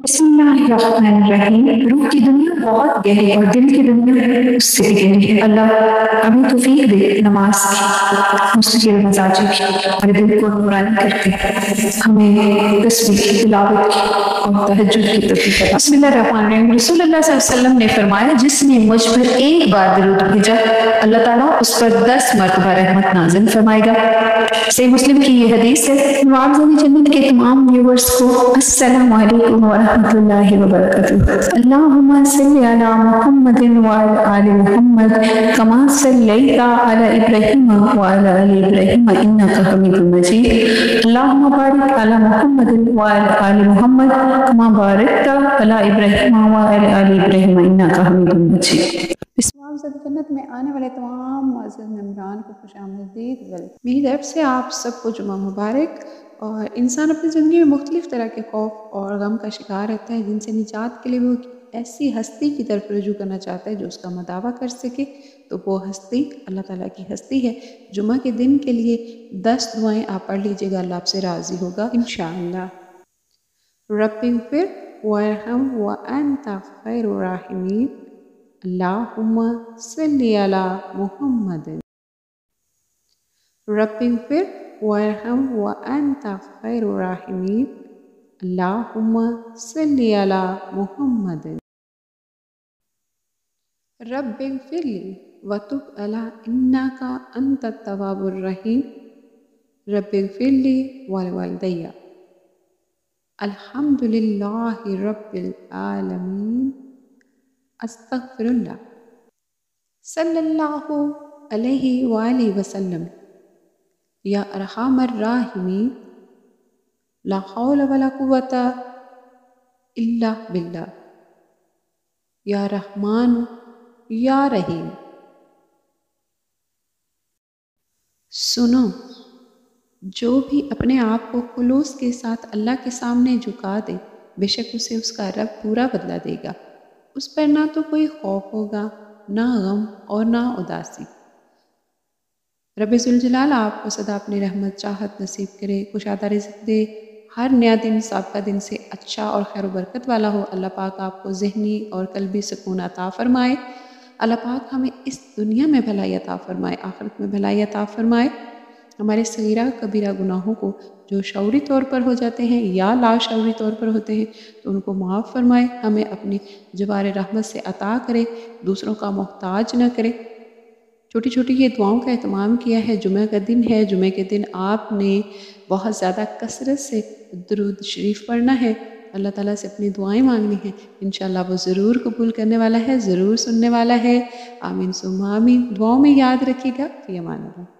بسم اللہ الرحمن الرحیم۔ روح کی دنیا بہت گہری اور دل کی دنیا اس سے بھی گہری ہے۔ اللہ ہمیں توفیق دے نماز کی، مستقل مزاجی کی، اور دل کو نورانی کرتے ہمیں تسبیح کی، تلاوت کی اور تہجد کی توفیق عطا۔ بسم اللہ الرحمن الرحیم۔ رسول اللہ صلی اللہ علیہ وسلم نے فرمایا جس نے مجھ پر ایک بار درود بھیجا اللہ تعالیٰ اس پر 10 مرتبہ رحمت نازل فرمائے گا۔ صحیح مسلم کی یہ حدیث ہے۔ معاذ جنت کے تمام ویورز کو السلام علیکم ورحمۃ اللہ وبرکاتہ۔ اللہم صلی علی محمد وعلی آل محمد کما صلیت علی ابراہیم وعلی آل ابراہیم انک حمید مجید۔ اللہم بارک علی محمد وعلی آل محمد کما بارکت علی ابراہیم وعلی آل ابراہیم انک حمید مجید۔ معزز جنت میں آنے والے تمام معزز ممبران کو خوش آمدید۔ میری طرف سے آپ سب کو جمعہ مبارک۔ اور انسان اپنی زندگی میں مختلف طرح کے خوف اور غم کا شکار رہتا ہے، جن سے نجات کے لیے وہ ایسی ہستی کی طرف رجوع کرنا چاہتا ہے جو اس کا مداوع کر سکے، تو وہ ہستی اللہ تعالیٰ کی ہستی ہے۔ جمعہ کے دن کے لیے 10 دعائیں آپ پڑھ لیجئے گا، اللہ آپ سے راضی ہوگا انشاءاللہ۔ رب اغفر وارحم وانت خیر الراحمین، اللہم صلی علی محمد۔ رب اغفر وارحم وانت خیر الراحمین، اللہم صلی علی محمد۔ رب اغفر لی وتب علی انک انت التواب الرحیم، رب اغفر لی ولوالدی۔ الحمدللہ رب العالمین، استغفر اللہ۔ صلی اللہ علیہ وآلہ وسلم۔ یا ارحم الراحمین، لا حول ولا قوت الا باللہ۔ یا رحمان یا رحیم۔ سنو، جو بھی اپنے آپ کو خلوص کے ساتھ اللہ کے سامنے جھکا دے، بے شک اسے اس کا رب پورا بدلہ دے گا۔ اس پر نہ تو کوئی خوف ہوگا، نہ غم اور نہ اداسی۔ رب ذوالجلال آپ کو سدا اپنی رحمت چاہت نصیب کرے، کشادہ رزق دے، ہر نیا دن سابقہ دن سے اچھا اور خیر و برکت والا ہو۔ اللہ پاک آپ کو ذہنی اور قلبی سکون عطا فرمائے۔ اللہ پاک ہمیں اس دنیا میں بھلائی عطا فرمائے، آخرت میں بھلائی عطا فرمائے۔ ہمارے صغیرہ کبیرہ گناہوں کو جو شعوری طور پر ہو جاتے ہیں یا لا شعوری طور پر ہوتے ہیں تو ان کو معاف فرمائے، ہمیں اپنی جوار رحمت سے عطا کرے، دوسروں کا محتاج نہ کرے۔ چھوٹی چھوٹی یہ دعاؤں کا اہتمام کیا ہے۔ جمعہ کا دن ہے، جمعہ کے دن آپ نے بہت زیادہ کثرت سے درود شریف پڑھنا ہے، اللہ تعالیٰ سے اپنی دعائیں مانگنی ہیں، انشاءاللہ وہ ضرور قبول کرنے والا ہے، ضرور سننے والا ہے۔ آمین ثم آمین۔ دعاؤں میں یاد رکھیے گا۔ فی امان اللہ۔